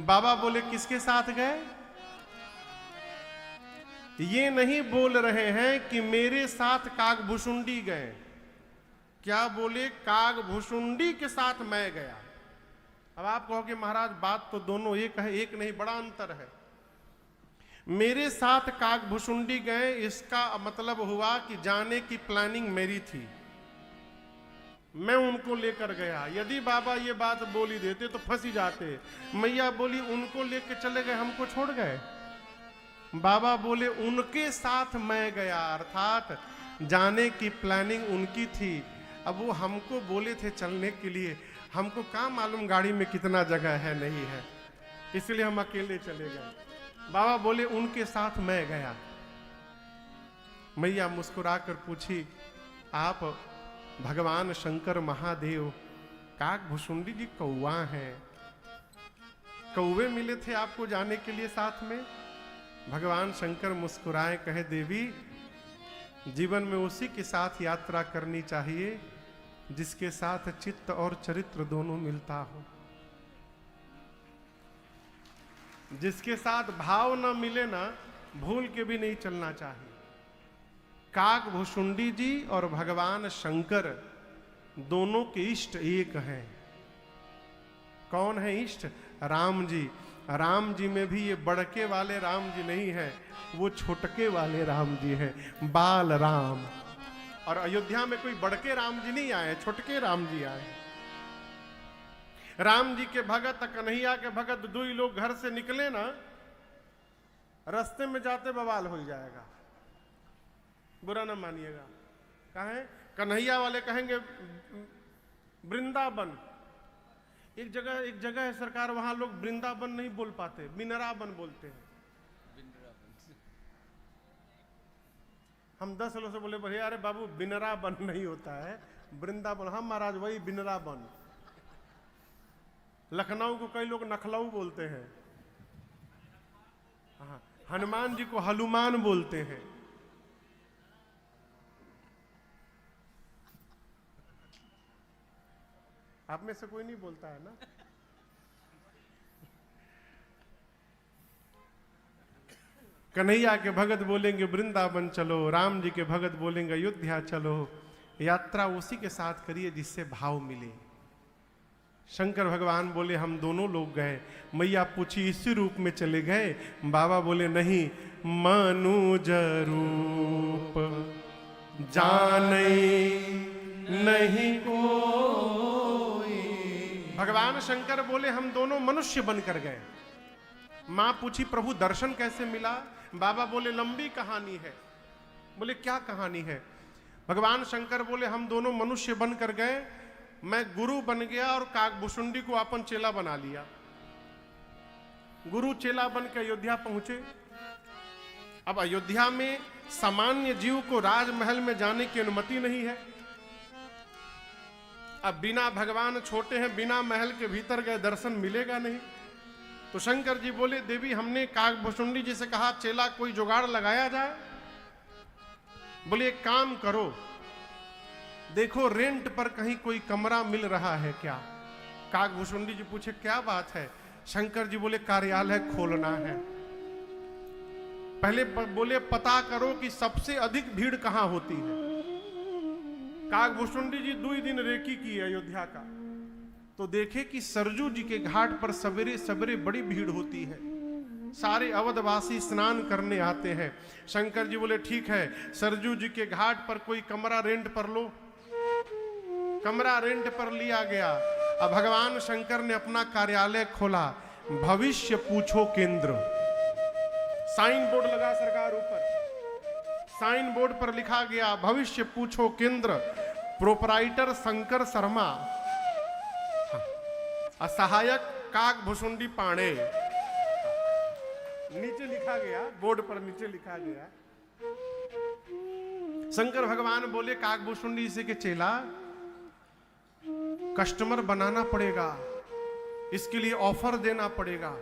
बाबा बोले किसके साथ गए? ये नहीं बोल रहे हैं कि मेरे साथ कागभुशुंडी गए, क्या बोले? कागभुशुंडी के साथ मैं गया। अब आप कहोगे महाराज बात तो दोनों एक है, एक नहीं, बड़ा अंतर है। मेरे साथ कागभुशुंडी गए, इसका मतलब हुआ कि जाने की प्लानिंग मेरी थी, मैं उनको लेकर गया। यदि बाबा ये बात बोल ही देते तो फंस ही जाते। मैया बोली उनको लेकर चले गए, हमको छोड़ गए। बाबा बोले उनके साथ मैं गया, अर्थात जाने की प्लानिंग उनकी थी। अब वो हमको बोले थे चलने के लिए, हमको क्या मालूम गाड़ी में कितना जगह है नहीं है, इसलिए हम अकेले चले गए। बाबा बोले उनके साथ मैं गया। मैया मुस्कुराकर पूछी, आप भगवान शंकर महादेव कागभुशुंडी जी कौवा हैं, कौवे मिले थे आपको जाने के लिए साथ में? भगवान शंकर मुस्कुराए, कहे देवी जीवन में उसी के साथ यात्रा करनी चाहिए जिसके साथ चित्त और चरित्र दोनों मिलता हो। जिसके साथ भाव ना मिले ना, भूल के भी नहीं चलना चाहिए। कागभुशुंडी जी और भगवान शंकर दोनों के इष्ट एक हैं। कौन है इष्ट? राम जी। राम जी में भी ये बड़के वाले राम जी नहीं है, वो छोटके वाले राम जी हैं, बाल राम। और अयोध्या में कोई बड़के राम जी नहीं आए, छोटके राम जी आए। राम जी के भगत, कन्हैया के भगत, दो ही लोग घर से निकले ना, रास्ते में जाते बवाल हो जाएगा, बुरा ना मानिएगा। कहें कन्हैया वाले कहेंगे वृंदावन, एक जगह है सरकार, वहां लोग वृंदावन नहीं बोल पाते, बिनरावन बोलते हैं। हम 10 लोग से बोले भैया अरे बाबू बिनरावन नहीं होता है, वृंदावन। हम महाराज वही बिनरावन। लखनऊ को कई लोग नखलऊ बोलते हैं, हाँ, हनुमान जी को हनुमान बोलते हैं। आप में से कोई नहीं बोलता है ना? कन्हैया के भगत बोलेंगे वृंदावन चलो, राम जी के भगत बोलेंगे अयोध्या चलो। यात्रा उसी के साथ करिए जिससे भाव मिले। शंकर भगवान बोले हम दोनों लोग गए। मैया पूछी इसी रूप में चले गए? बाबा बोले नहीं, मनुज रूप जाने नहीं कोई। भगवान शंकर बोले हम दोनों मनुष्य बनकर गए। मां पूछी प्रभु दर्शन कैसे मिला? बाबा बोले लंबी कहानी है। बोले क्या कहानी है? भगवान शंकर बोले हम दोनों मनुष्य बनकर गए, मैं गुरु बन गया और कागभुशुंडी को अपन चेला बना लिया। गुरु चेला बन के अयोध्या पहुंचे। अब अयोध्या में सामान्य जीव को राजमहल में जाने की अनुमति नहीं है। अब बिना भगवान छोटे हैं, बिना महल के भीतर गए दर्शन मिलेगा नहीं। तो शंकर जी बोले देवी हमने कागभुशुंडी जी से कहा चेला कोई जुगाड़ लगाया जाए। बोले एक काम करो, देखो रेंट पर कहीं कोई कमरा मिल रहा है क्या? कागभुशुंडी जी पूछे क्या बात है? शंकर जी बोले कार्यालय खोलना है। पहले बोले पता करो कि सबसे अधिक भीड़ कहां होती है। कागभुशुंडी जी 2 दिन रेकी की अयोध्या का, तो देखे कि सरजू जी के घाट पर सवेरे सवेरे बड़ी भीड़ होती है। सारे अवधवासी स्नान करने आते हैं। शंकर जी बोले ठीक है, सरजू जी के घाट पर कोई कमरा रेंट पर लो। कमरा रेंट पर लिया गया। अब भगवान शंकर ने अपना कार्यालय खोला, भविष्य पूछो केंद्र। साइन बोर्ड लगा सरकार ऊपर, साइन बोर्ड पर लिखा गया भविष्य पूछो केंद्र, प्रोपराइटर शंकर शर्मा, सहायक कागभुशुंडी पांडे। नीचे लिखा गया, बोर्ड पर नीचे लिखा गया। शंकर भगवान बोले कागभुशुंडी से के चेला कस्टमर बनाना पड़ेगा, इसके लिए ऑफर देना पड़ेगा।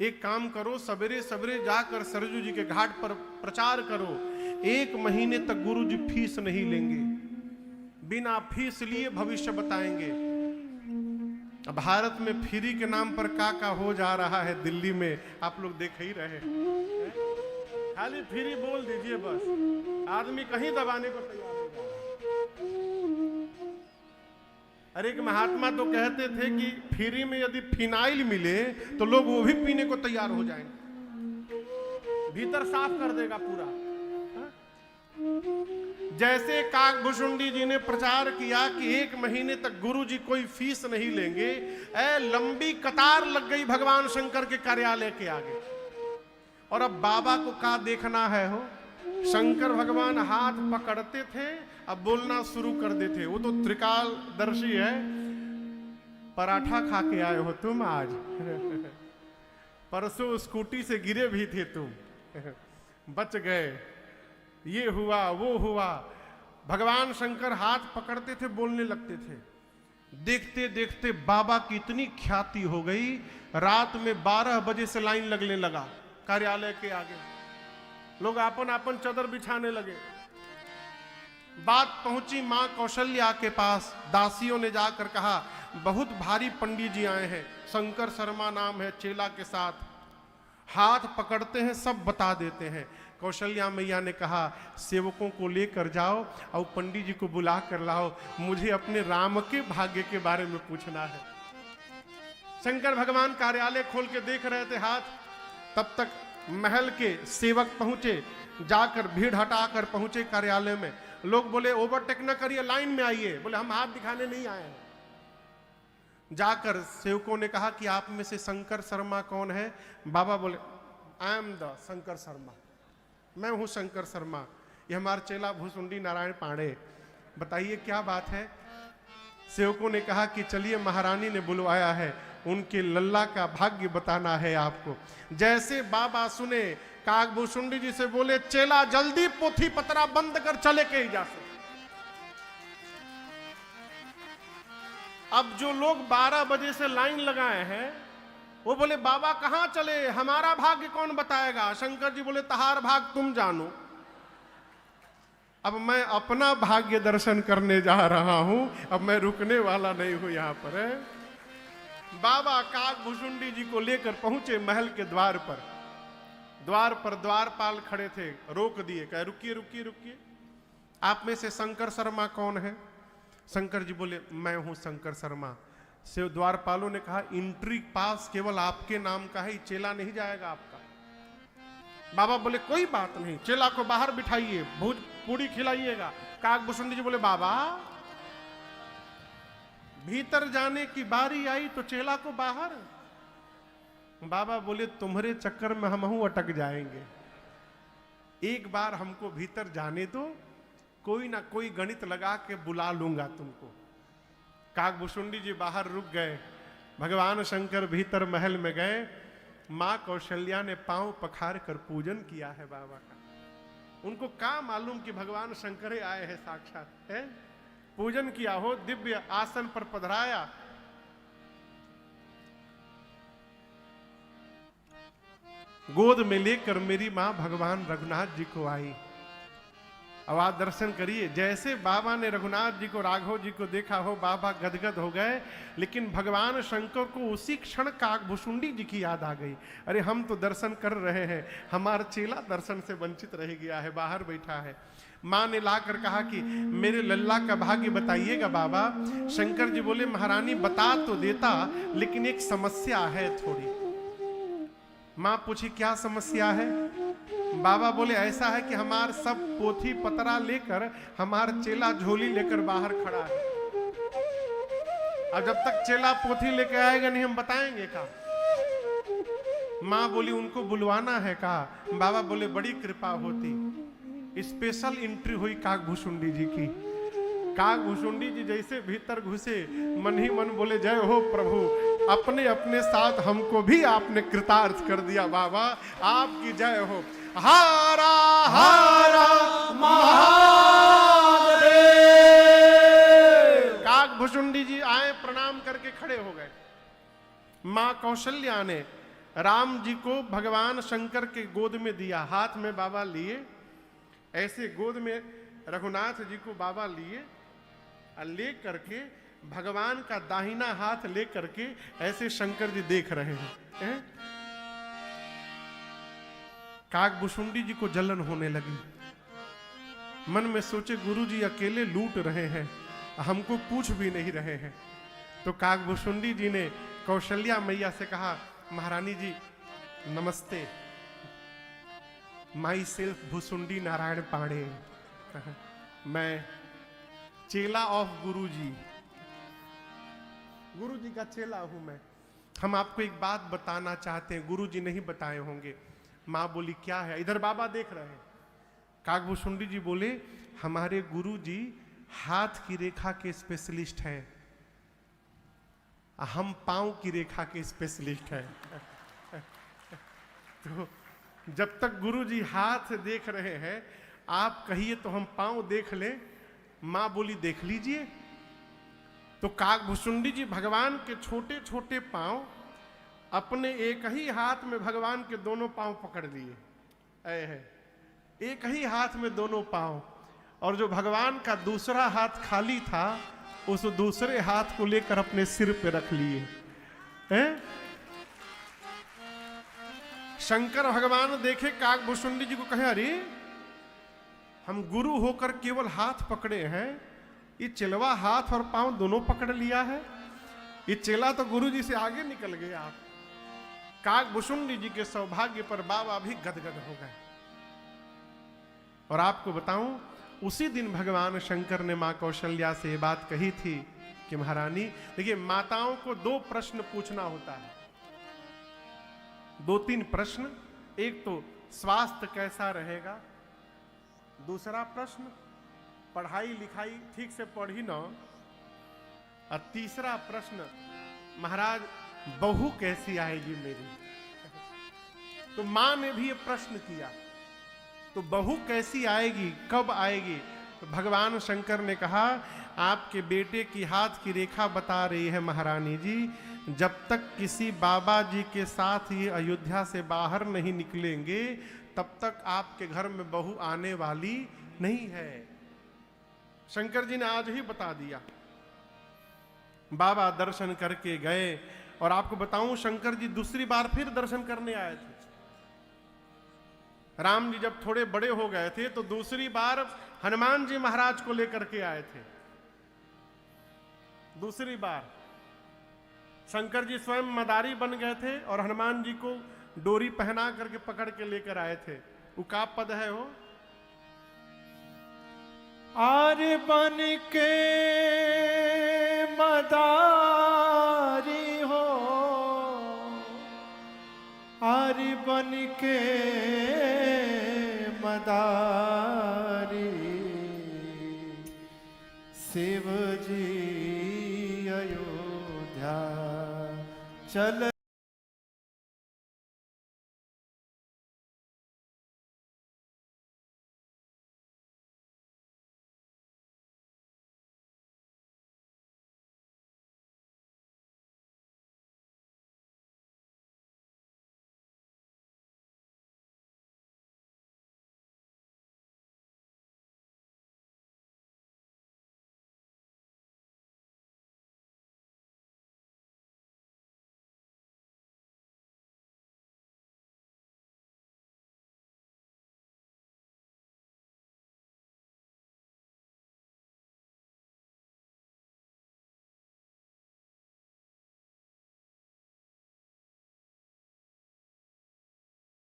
एक काम करो, सवेरे सवेरे जाकर सरजू जी के घाट पर प्रचार करो, 1 महीने तक गुरु जी फीस नहीं लेंगे, बिना फीस लिए भविष्य बताएंगे। भारत में फ्री के नाम पर का हो जा रहा है दिल्ली में, आप लोग देख ही रहे हैं। खाली फ्री बोल दीजिए बस, आदमी कहीं दबाने को तैयार हो जाता है। अरे एक महात्मा तो कहते थे कि फ्री में यदि फिनाइल मिले तो लोग वो भी पीने को तैयार हो जाएंगे, भीतर साफ कर देगा पूरा। जैसे काकभुशुंडी जी ने प्रचार किया कि 1 महीने तक गुरु जी कोई फीस नहीं लेंगे, लंबी कतार लग गई भगवान शंकर के कार्यालय के आगे। और अब बाबा को क्या देखना है हो, शंकर भगवान हाथ पकड़ते थे, अब बोलना शुरू कर देते। वो तो त्रिकालदर्शी है। पराठा खा के आए हो तुम आज, परसों स्कूटी से गिरे भी थे तुम, बच गए, ये हुआ वो हुआ। भगवान शंकर हाथ पकड़ते थे, बोलने लगते थे। देखते देखते बाबा की इतनी ख्याति हो गई, रात में 12 बजे से लाइन लगने लगा कार्यालय के आगे। लोग आपन आपन चादर बिछाने लगे। बात पहुंची मां कौशल्या के पास। दासियों ने जाकर कहा बहुत भारी पंडित जी आए हैं, शंकर शर्मा नाम है, चेला के साथ। हाथ पकड़ते हैं, सब बता देते हैं। कौशल्या मैया ने कहा सेवकों को लेकर जाओ और पंडित जी को बुला कर लाओ, मुझे अपने राम के भाग्य के बारे में पूछना है। शंकर भगवान कार्यालय खोल के देख रहे थे हाथ। तब तक महल के सेवक पहुंचे, जाकर भीड़ हटाकर पहुंचे कार्यालय में। लोग बोले ओवरटेक न करिए, लाइन में आइए। बोले हम हाथ दिखाने नहीं आए हैं। जाकर सेवकों ने कहा कि आप में से शंकर शर्मा कौन है? बाबा बोले I am the Shankar Sharma, मैं हूं शंकर शर्मा, ये हमारा चेला भुसुंडी नारायण पांडे। बताइए क्या बात है? सेवकों ने कहा कि चलिए महारानी ने बुलवाया है, उनके लल्ला का भाग्य बताना है आपको। जैसे बाबा सुने, काकभुशुंडी जी से बोले चेला जल्दी पोथी पतरा बंद कर, चले के ही जा सकते। अब जो लोग 12 बजे से लाइन लगाए हैं वो बोले बाबा कहां चले, हमारा भाग्य कौन बताएगा? शंकर जी बोले तहार भाग तुम जानो, अब मैं अपना भाग्य दर्शन करने जा रहा हूं, अब मैं रुकने वाला नहीं हूं यहां पर। बाबा काकभुशुंडी जी को लेकर पहुंचे महल के द्वार पर। द्वार पर द्वारपाल खड़े थे, रोक दिए, कहे रुकिए रुकिए रुकिए, आप में से शंकर शर्मा कौन है? शंकर जी बोले मैं हूं शंकर शर्मा। से द्वारपालों ने कहा एंट्री पास केवल आपके नाम का है, चेला नहीं जाएगा आपका। बाबा बोले कोई बात नहीं, चेला को बाहर बिठाइए, भूज पूरी खिलाइएगा। काकभुशुंडी जी बोले बाबा भीतर जाने की बारी आई तो चेला को बाहर। बाबा बोले तुम्हारे चक्कर में हम अटक जाएंगे, एक बार हमको भीतर जाने दो, कोई ना कोई गणित लगा के बुला लूंगा तुमको। काकभुशुंडी जी बाहर रुक गए। भगवान शंकर भीतर महल में गए। मां कौशल्या ने पांव पखार कर पूजन किया है बाबा का। उनको क्या मालूम कि भगवान शंकर आए हैं साक्षात है। पूजन किया हो, दिव्य आसन पर पधराया। गोद में लेकर मेरी मां भगवान रघुनाथ जी को आई। अब आप दर्शन करिए, जैसे बाबा ने रघुनाथ जी को, राघव जी को देखा हो, बाबा गदगद हो गए। लेकिन भगवान शंकर को उसी क्षण काकभुशुंडी जी की याद आ गई। अरे हम तो दर्शन कर रहे हैं, हमारा चेला दर्शन से वंचित रह गया है, बाहर बैठा है। मां ने लाकर कहा कि मेरे लल्ला का भाग्य बताइएगा बाबा। शंकर जी बोले महारानी बता तो देता, लेकिन एक समस्या है थोड़ी। मां पूछी क्या समस्या है? बाबा बोले ऐसा है कि हमार सब पोथी पतरा लेकर हमार चेला झोली लेकर बाहर खड़ा है। अब जब तक चेला पोथी लेकर आएगा नहीं हम बताएंगे का। मां बोली उनको बुलवाना है का। बाबा बोले बड़ी कृपा होती। स्पेशल एंट्री हुई काकभुशुंडी जी की। काकभुशुंडी जी जैसे भीतर घुसे, मन ही मन बोले जय हो प्रभु, अपने अपने साथ हमको भी आपने कृतार्थ कर दिया बाबा, आपकी जय हो। हारा हारा महादेव। काकभुशुंडी जी आए, प्रणाम करके खड़े हो गए। मां कौशल्या ने राम जी को भगवान शंकर के गोद में दिया, हाथ में बाबा लिए, ऐसे गोद में रघुनाथ जी को बाबा लिए, ले करके भगवान का दाहिना हाथ लेकर के ऐसे शंकर जी देख रहे हैं। काकभुशुंडी जी को जलन होने लगी। मन में सोचे गुरु जी अकेले लूट रहे हैं, हमको पूछ भी नहीं रहे हैं। तो काकभुशुंडी जी ने कौशल्या मैया से कहा, महारानी जी नमस्ते, माई सेल्फ भुसुंडी नारायण पांडे, मैं चेला ऑफ गुरु जी का चेला हूं मैं। हम आपको एक बात बताना चाहते हैं, गुरु जी नहीं बताए होंगे। माँ बोली क्या है? इधर बाबा देख रहे हैं। काकभुशुंडी जी बोले, हमारे गुरु जी हाथ की रेखा के स्पेशलिस्ट हैं, हम पांव की रेखा के स्पेशलिस्ट हैं। तो जब तक गुरु जी हाथ देख रहे हैं, आप कहिए तो हम पांव देख लें। मां बोली देख लीजिए। तो काकभुशुंडी जी भगवान के छोटे छोटे पांव अपने एक ही हाथ में भगवान के दोनों पांव पकड़ लिए, एक ही हाथ में दोनों पांव, और जो भगवान का दूसरा हाथ खाली था उस दूसरे हाथ को लेकर अपने सिर पे रख लिए। शंकर भगवान देखे काकभुशुंडी जी को, कहे अरे हम गुरु होकर केवल हाथ पकड़े हैं, ये चेलवा हाथ और पांव दोनों पकड़ लिया है। ये चेला तो गुरु जी से आगे निकल गए। आप काकभुशुंडी जी के सौभाग्य पर बाबा भी गदगद हो गए। और आपको बताऊं, उसी दिन भगवान शंकर ने मां कौशल्या से ये बात कही थी कि महारानी देखिए, माताओं को 2 प्रश्न पूछना होता है, 2-3 प्रश्न। एक तो स्वास्थ्य कैसा रहेगा, दूसरा प्रश्न पढ़ाई लिखाई ठीक से पढ़ी ना, और तीसरा प्रश्न महाराज बहू कैसी आएगी मेरी। तो मां ने भी ये प्रश्न किया, तो बहू कैसी आएगी, कब आएगी? तो भगवान शंकर ने कहा, आपके बेटे की हाथ की रेखा बता रही है महारानी जी, जब तक किसी बाबा जी के साथ ये अयोध्या से बाहर नहीं निकलेंगे तब तक आपके घर में बहू आने वाली नहीं है। शंकर जी ने आज ही बता दिया। बाबा दर्शन करके गए, और आपको बताऊं शंकर जी दूसरी बार फिर दर्शन करने आए थे। राम जी जब थोड़े बड़े हो गए थे तो दूसरी बार हनुमान जी महाराज को लेकर के आए थे। दूसरी बार शंकर जी स्वयं मदारी बन गए थे और हनुमान जी को डोरी पहना करके पकड़ के लेकर आए थे। वो का पद है वो, आर्य बन के मदारी हो, आर्य बन के मदारी, शिव जी अयोध्या चल